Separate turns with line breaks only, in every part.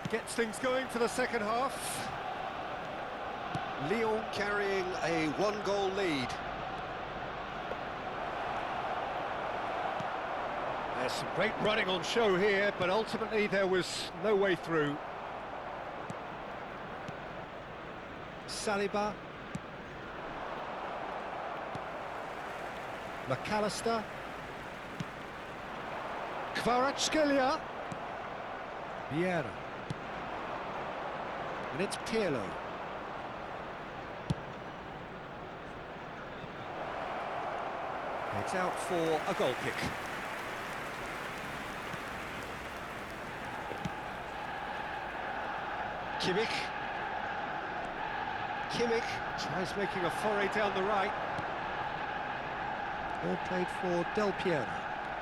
That gets things going for the second half. Lyon carrying a one-goal lead. There's some great running on show here, but ultimately there was no way through. Saliba. McAllister. Kvaratskhelia. Vieira. And it's Pirlo. It's out for a goal kick. Kimmich tries making a foray down the right. Ball played for Del Piero.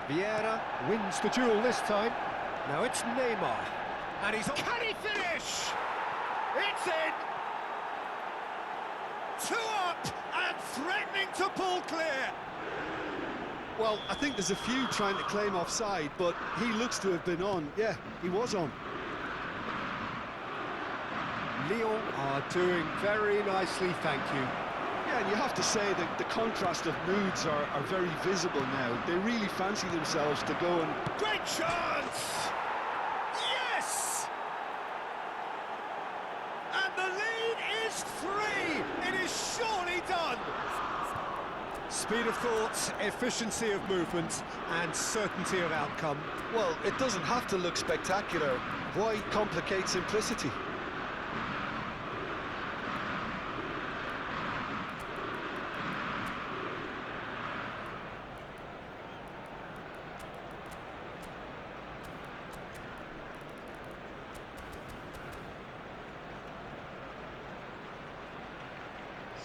Vieira wins the duel this time. Now it's Neymar. And he's... Can he finish? It's in! 2 up and threatening to pull clear.
Well, I think there's a few trying to claim offside, but he looks to have been on. Yeah, he was on.
Lyon are doing very nicely, thank you.
Yeah, and you have to say that the contrast of moods are very visible now. They really fancy themselves to go and...
Great chance! Yes! And the lead is 3! It is surely done! Speed of thought, efficiency of movement, and certainty of outcome.
Well, it doesn't have to look spectacular. Why complicate simplicity?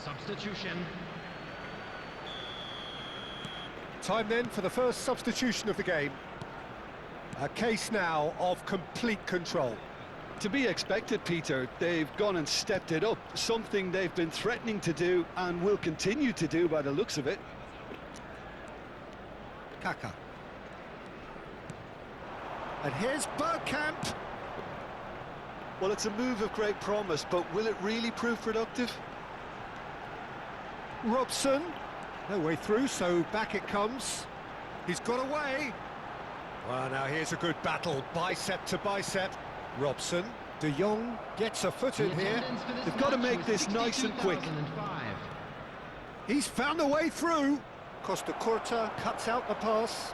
Substitution.
Time then for the first substitution of the game. A case now of complete control.
To be expected, Peter. They've gone and stepped it up, something they've been threatening to do and will continue to do by the looks of it.
Kaka. And here's Bergkamp.
Well, it's a move of great promise, but will it really prove productive?
Robson. No way through, so back it comes. He's got away. Well, now here's a good battle, bicep to bicep. Robson. De Jong gets a foot in here.
They've got to make this nice and quick.
He's found a way through. Costa Curta cuts out the pass.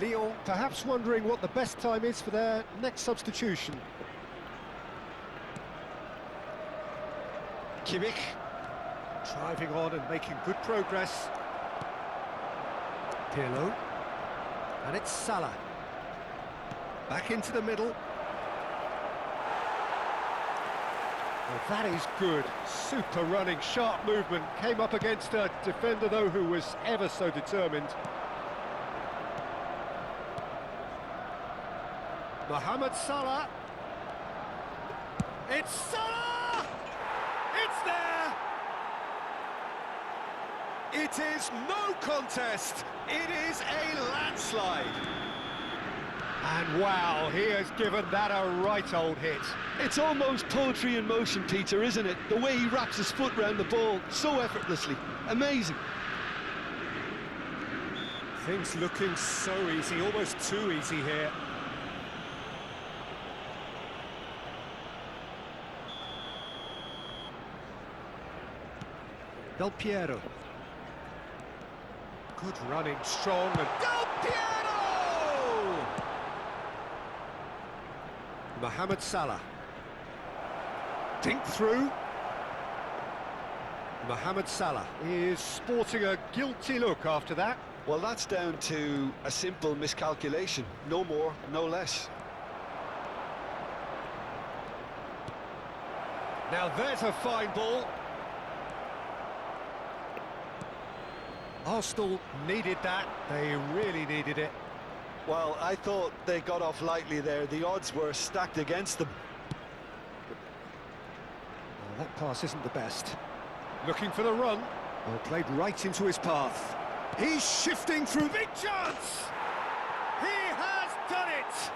Lyon perhaps wondering what the best time is for their next substitution. Kimmich. Driving on and making good progress. Pirlo. And it's Salah. Back into the middle. Well, that is good. Super running, sharp movement. Came up against a defender, though, who was ever so determined. Mohamed Salah. It's Salah! It's there! It is no contest. It is a landslide. And wow, he has given that a right old hit.
It's almost poetry in motion, Peter, isn't it? The way he wraps his foot round the ball so effortlessly. Amazing.
Things looking so easy, almost too easy here. Del Piero. Good running, strong, and Del Piero! Mohamed Salah. Dink through. Mohamed Salah is sporting a guilty look after that.
Well, that's down to a simple miscalculation. No more, no less.
Now there's a fine ball. Arsenal needed that. They really needed it.
Well, I thought they got off lightly there. The odds were stacked against them.
Well, that pass isn't the best. Looking for the run. Well, played right into his path. He's shifting through. Big chance! He has done it!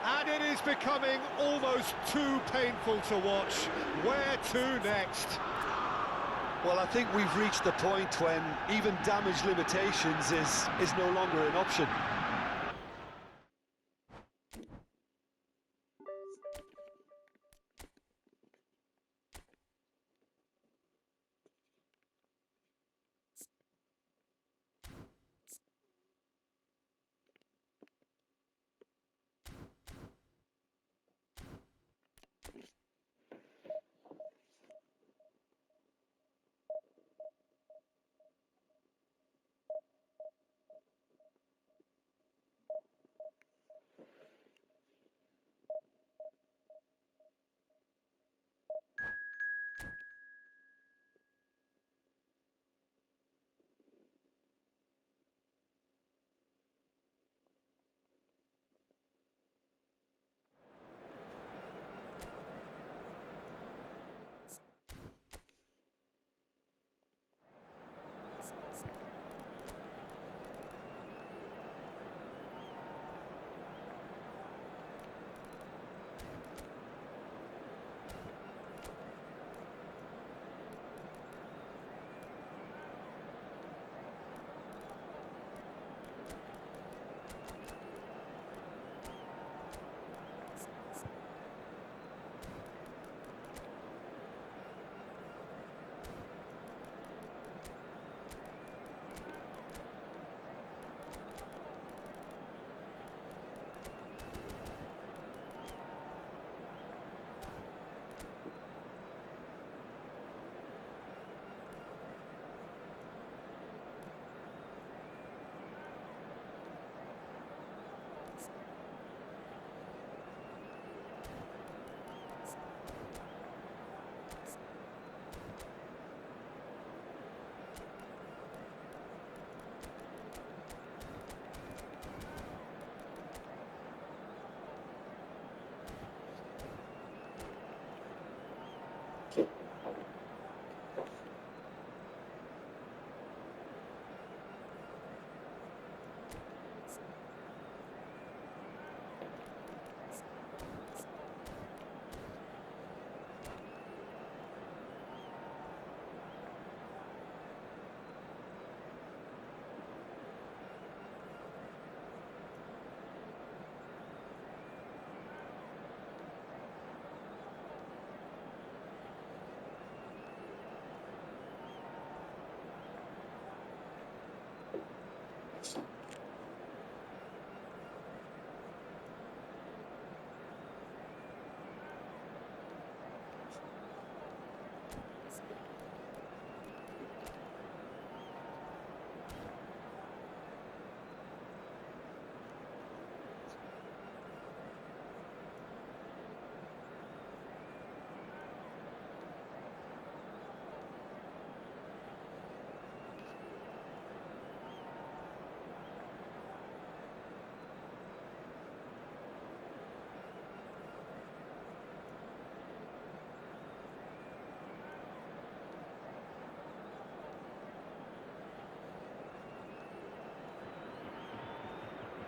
And it is becoming almost too painful to watch. Where to next?
Well, I think we've reached the point when even damage limitations is no longer an option.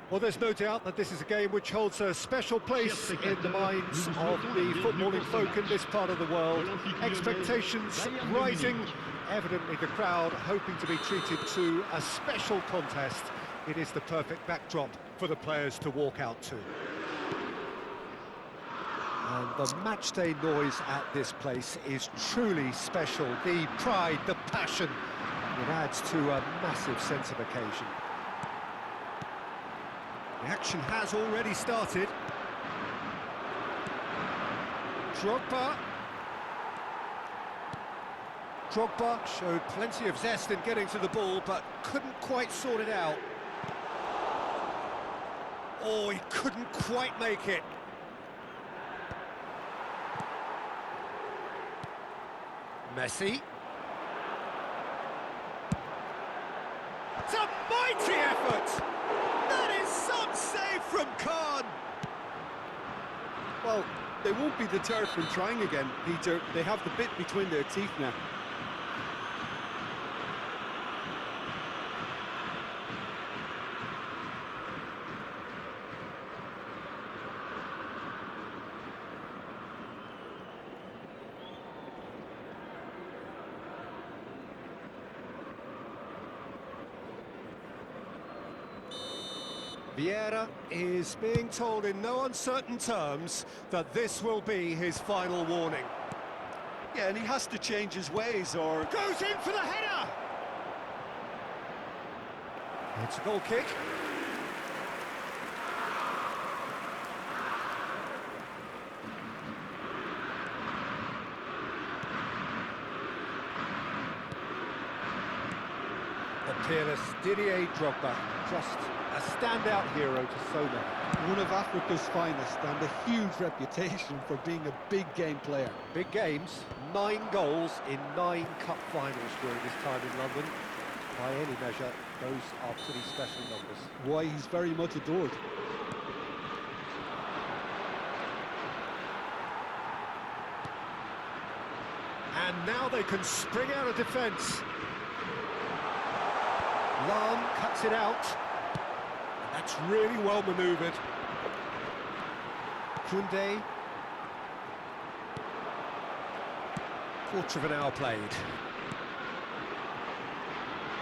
Well, there's no doubt that this is a game which holds a special place in the minds of the footballing folk in this part of the world. Expectations rising, evidently the crowd hoping to be treated to a special contest. It is the perfect backdrop for the players to walk out to. And the matchday noise at this place is truly special. The pride, the passion, it adds to a massive sense of occasion. The action has already started. Drogba showed plenty of zest in getting to the ball, but couldn't quite sort it out. Oh, he couldn't quite make it. Messi. It's a mighty effort! That is some save from Khan!
Well, they won't be deterred from trying again, Peter. They have the bit between their teeth now.
Vieira is being told in no uncertain terms that this will be his final warning.
Yeah, and he has to change his ways or...
Goes in for the header! It's a goal kick. The peerless Didier Drogba, just a standout hero to so many.
One of Africa's finest and a huge reputation for being a big game player.
Big games, 9 goals in 9 cup finals during his time in London. By any measure, those are pretty special numbers.
Why, he's very much adored.
And now they can spring out of defence. Lahm cuts it out. That's really well manoeuvred. Koundé. Quarter of an hour played.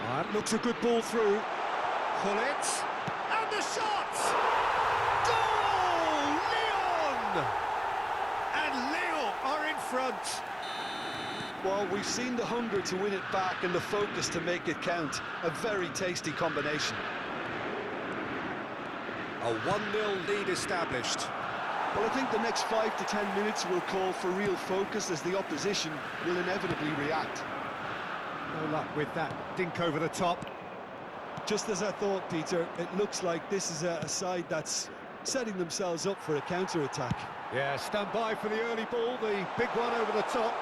That looks a good ball through. Gullit. And the shot! Goal! Lyon! And Lyon are in front.
Well, we've seen the hunger to win it back and the focus to make it count. A very tasty combination.
A 1-0 lead established.
Well, I think the next 5 to 10 minutes will call for real focus as the opposition will inevitably react.
No luck with that dink over the top.
Just as I thought, Peter, it looks like this is a side that's setting themselves up for a counter-attack.
Yeah, stand by for the early ball, the big one over the top.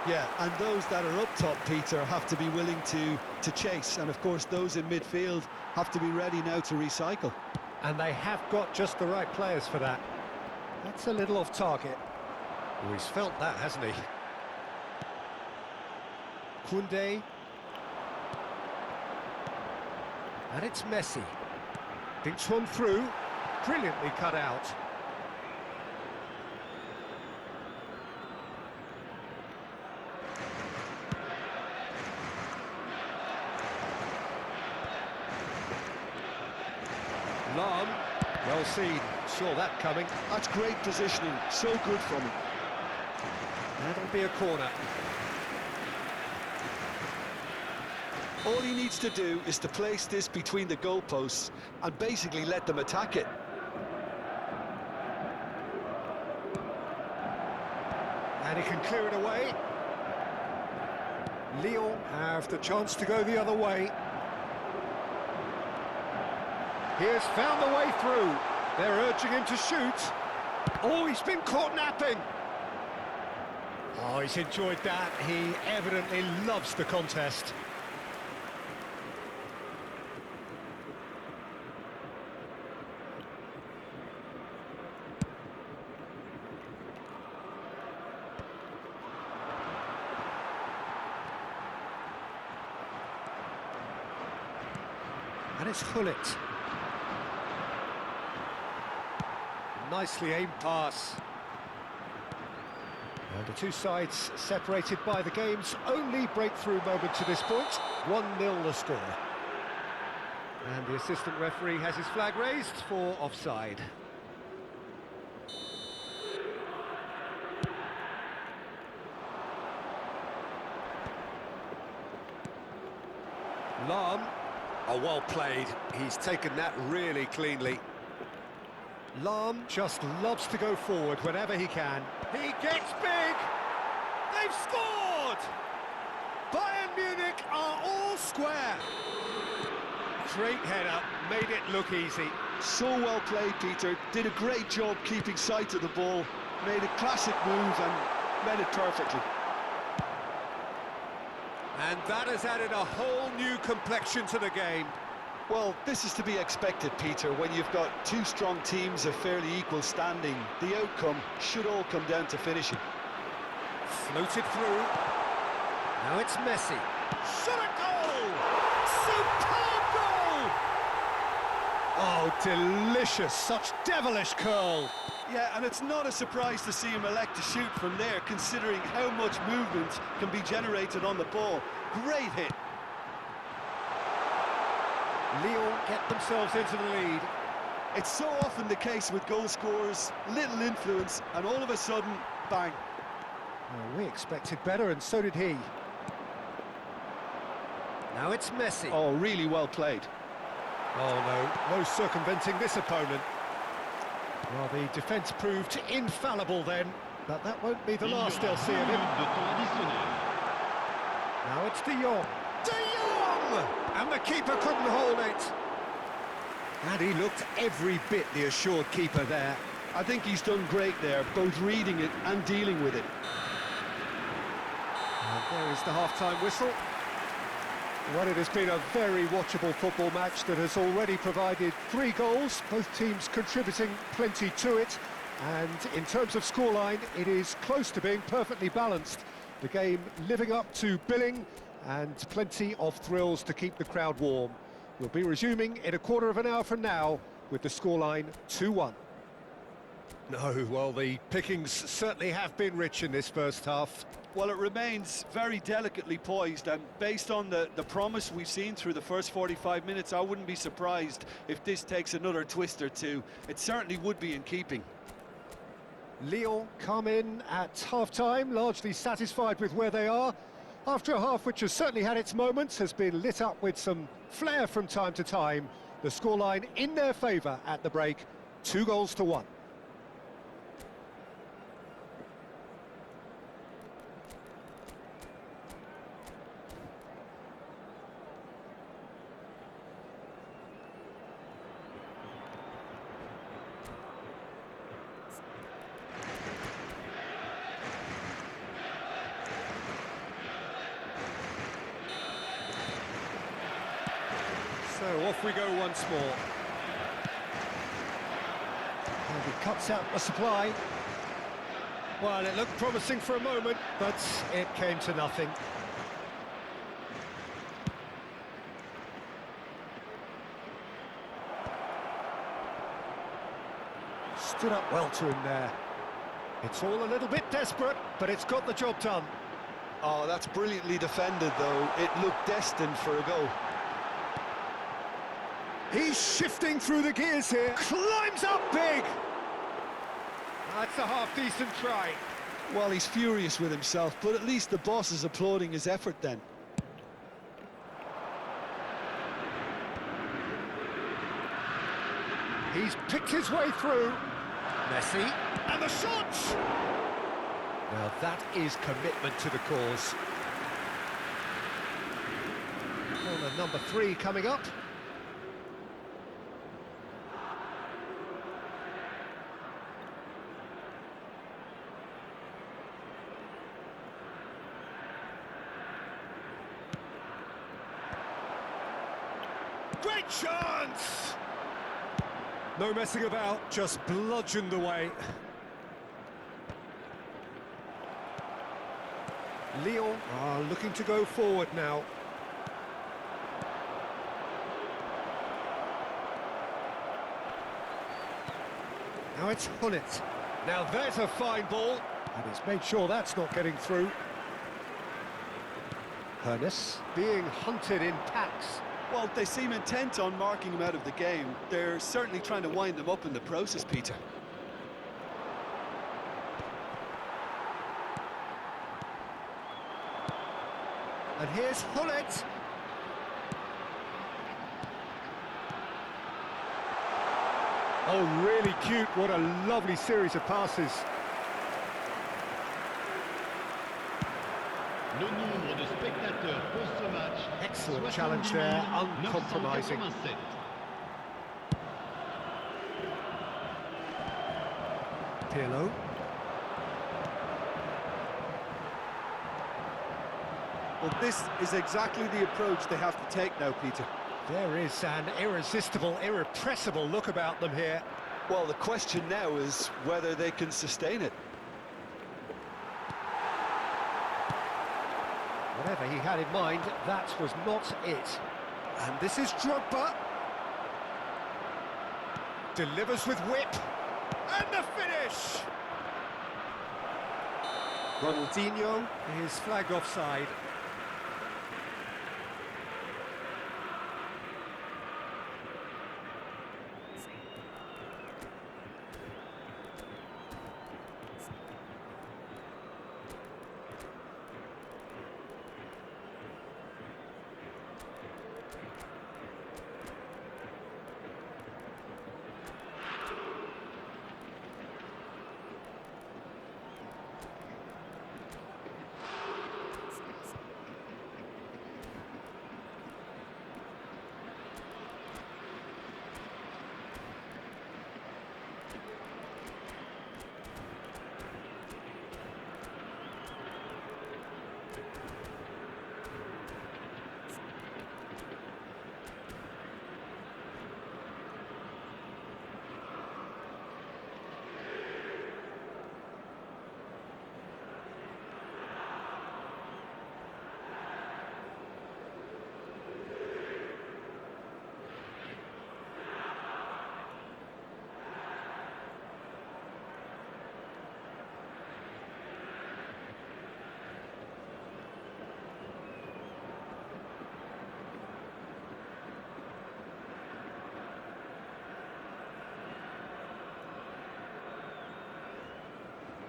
Yeah, and those that are up top, Peter, have to be willing to chase. And, of course, those in midfield have to be ready now to recycle.
And they have got just the right players for that. That's a little off target. Oh, he's felt that, hasn't he? Koundé. And it's Messi. Dinks one through. Brilliantly cut out. Lahm, well seen, saw that coming.
That's great positioning, so good from him.
That'll be a corner.
All he needs to do is to place this between the goalposts and basically let them attack it.
And he can clear it away. Lyon have the chance to go the other way. He has found the way through. They're urging him to shoot. Oh, he's been caught napping. Oh, he's enjoyed that. He evidently loves the contest. And it's Gullit. Nicely aimed pass. And the two sides separated by the game's only breakthrough moment to this point. 1-0 the score. And the assistant referee has his flag raised for offside. Lahm. Oh, well played. He's taken that really cleanly. Lahm just loves to go forward whenever he can. He gets big! They've scored! Bayern Munich are all square. Great header, made it look easy.
So well played, Peter. Did a great job keeping sight of the ball. Made a classic move and met it perfectly.
And that has added a whole new complexion to the game.
Well, this is to be expected, Peter, when you've got two strong teams of fairly equal standing. The outcome should all come down to finishing.
Floated through. Now it's Messi. Shot a goal! Superb goal! Oh, delicious. Such devilish curl.
Yeah, and it's not a surprise to see him elect to shoot from there, considering how much movement can be generated on the ball. Great hit.
Lyon get themselves into the lead.
It's so often the case with goal scorers, little influence, and all of a sudden, bang.
Well, we expected better, and so did he. Now it's Messi.
Oh, really well played.
Oh no circumventing this opponent. Well, the defence proved infallible then, but that won't be the last they'll see of him. Now it's De Jong. De Jong! And the keeper couldn't hold it. And he looked every bit the assured keeper there.
I think he's done great there, both reading it and dealing with it.
And there is the half-time whistle. Well, it has been a very watchable football match that has already provided 3 goals, both teams contributing plenty to it. And in terms of scoreline, it is close to being perfectly balanced. The game living up to billing and plenty of thrills to keep the crowd warm. We'll be resuming in a quarter of an hour from now with the scoreline 2-1. No, well, the pickings certainly have been rich in this first half.
Well, it remains very delicately poised, and based on the promise we've seen through the first 45 minutes, I wouldn't be surprised if this takes another twist or two. It certainly would be in keeping.
Lyon come in at half-time, largely satisfied with where they are. After a half which has certainly had its moments, has been lit up with some flair from time to time. The scoreline in their favour at the break, 2-1. So off we go once more. And he cuts out the supply. Well, it looked promising for a moment, but it came to nothing. Stood up well to him there. It's all a little bit desperate, but it's got the job done.
Oh, that's brilliantly defended, though. It looked destined for a goal.
He's shifting through the gears here, climbs up big! That's a half-decent try.
Well, he's furious with himself, but at least the boss is applauding his effort then.
He's picked his way through. Messi, and the shot! Now that is commitment to the cause. Corner number 3 coming up. Great chance! No messing about, just bludgeoned away. Lyon are looking to go forward now. Now it's Hullet. Now there's a fine ball, and he's made sure that's not getting through. Hoeneß being hunted in packs.
Well, they seem intent on marking him out of the game. They're certainly trying to wind him up in the process, Peter.
And here's Hullet. Oh, really cute. What a lovely series of passes.
Le nombre de spectateurs pour ce match.
Excellent challenge there, uncompromising.
987.
Pirlo.
Well, this is exactly the approach they have to take now, Peter.
There is an irresistible, irrepressible look about them here.
Well, the question now is whether they can sustain it.
Whatever he had in mind, that was not it. And this is Drogba. Delivers with whip. And the finish! Ronaldinho is flagged offside.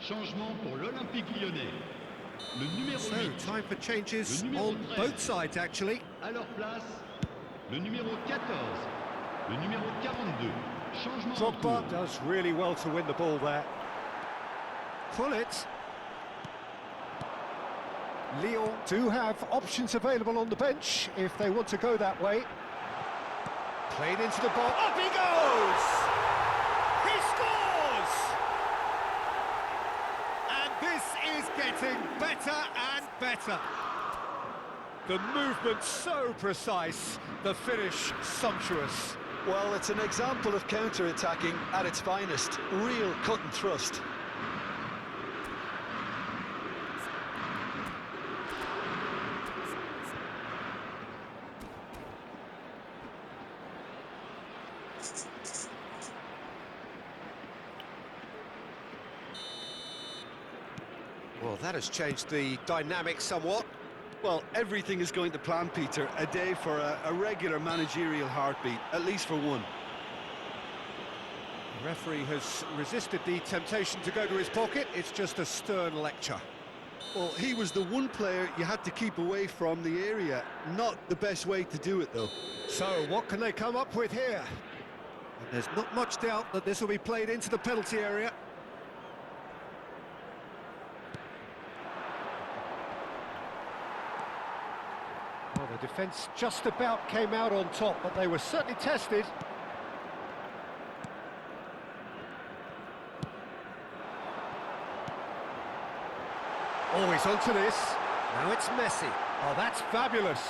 Changement pour l'Olympique Lyonnais. Le numéro
So,
8
time for changes
Le numéro
on
13.
both sides, actually.
à leur place. Le numéro 14. Le numéro 42. Changement en
Drogba
cours.
does really well to win the ball there. Pull it. Lyon do have options available on the bench if they want to go that way. Played into the ball. Up he goes! He scores! And this is getting better and better. The movement so precise, the finish sumptuous.
Well, it's an example of counter-attacking at its finest. Real cut and thrust.
Well, that has changed the dynamic somewhat.
Well, everything is going to plan, Peter. A day for a regular managerial heartbeat, at least for one.
The referee has resisted the temptation to go to his pocket. It's just a stern lecture.
Well, he was the one player you had to keep away from the area. Not the best way to do it, though.
So, what can they come up with here? And there's not much doubt that this will be played into the penalty area. Well, the defence just about came out on top, but they were certainly tested. Oh, he's onto this. Now it's Messi. Oh, that's fabulous.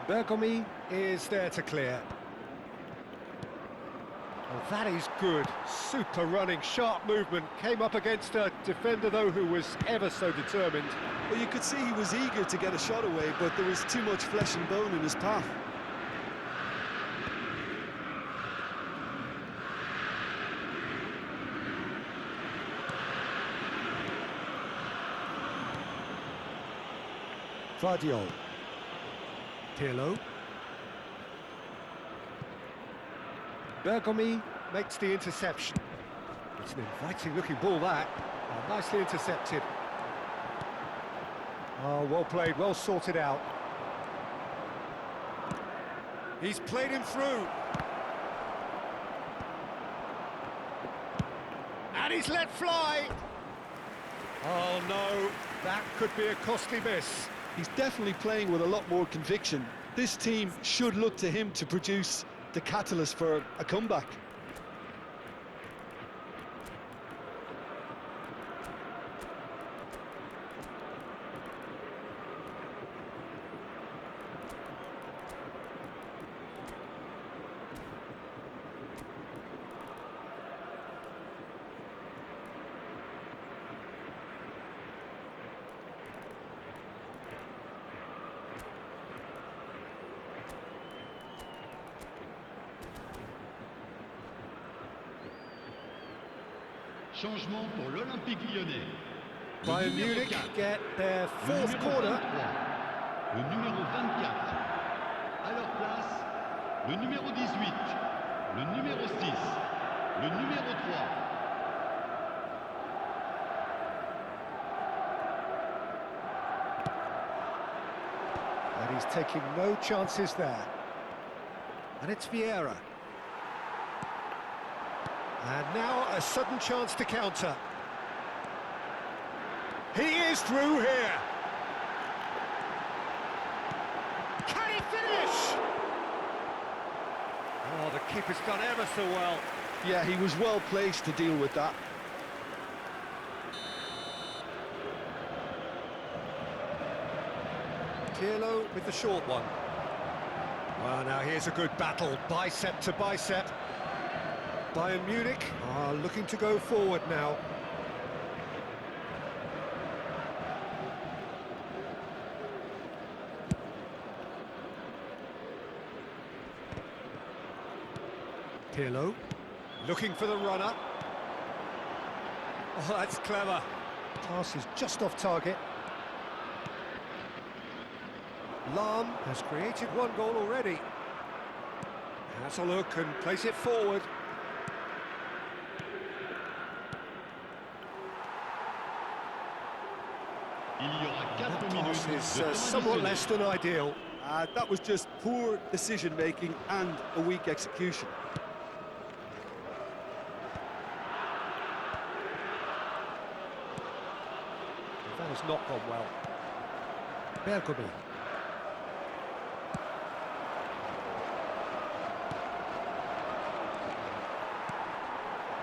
Bergomi is there to clear. Oh, that is good. Super running, sharp movement. Came up against a defender, though, who was ever so determined.
Well, you could see he was eager to get a shot away, but there was too much flesh and bone in his path.
Vardiol. Pirlo. Bergomi makes the interception. It's an inviting-looking ball, that. Oh, nicely intercepted. Oh, well played, well sorted out. He's played him through. And he's let fly. Oh, no, that could be a costly miss.
He's definitely playing with a lot more conviction. This team should look to him to produce the catalyst for a comeback.
Changement pour l'Olympique Lyonnais. Le
Bayern
numéro
Munich
4.
get their
Le
fourth
numéro
quarter.
23. Le numéro 24. À leur place, le numéro 18. Le numéro 6. Le numéro 3.
And he's taking no chances there. And it's Vieira. And now a sudden chance to counter. He is through here. Can he finish? Oh, the keeper's done ever so well.
Yeah, he was well placed to deal with that.
Pirlo with the short one. Well, now here's a good battle, bicep to bicep. Bayern Munich are looking to go forward now. Pirlo, looking for the runner. Oh, that's clever. Pass is just off target. Lahm has created one goal already. Has a look and plays it forward. This is somewhat less than ideal.
That was just poor decision-making and a weak execution.
That has not gone well. Bergomi.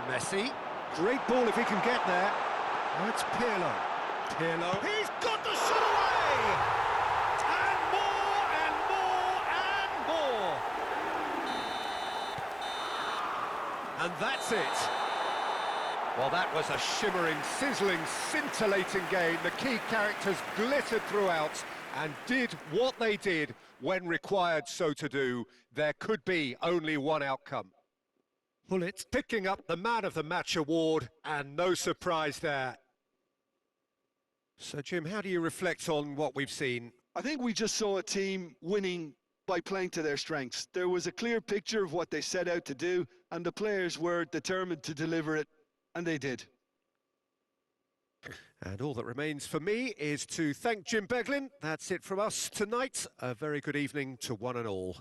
Messi. Great ball if he can get there. That's Pirlo. Pirlo. He's got the shot away! And more, and more, and more! And that's it. Well, that was a shimmering, sizzling, scintillating game. The key characters glittered throughout and did what they did when required so to do. There could be only one outcome. Pullet picking up the Man of the Match award, and no surprise there. So, Jim, how do you reflect on what we've seen?
I think we just saw a team winning by playing to their strengths. There was a clear picture of what they set out to do, and the players were determined to deliver it, and they did.
And all that remains for me is to thank Jim Beglin. That's it from us tonight. A very good evening to one and all.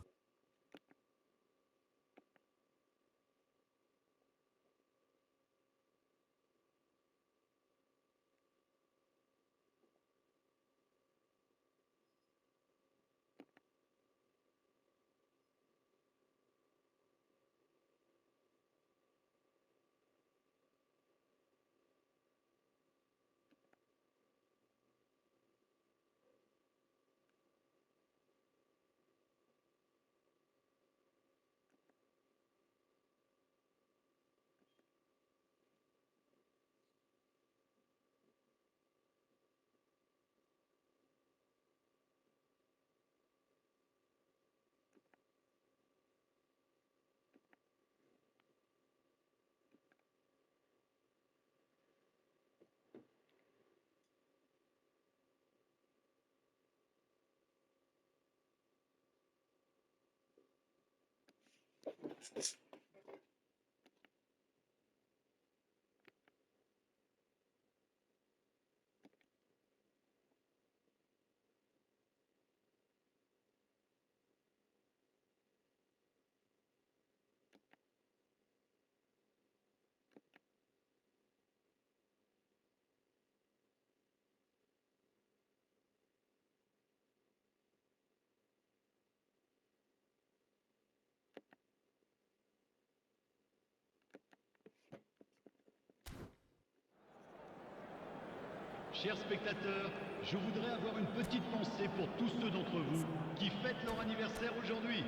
Chers spectateurs, je voudrais avoir une petite pensée pour tous ceux d'entre vous qui fêtent leur anniversaire aujourd'hui.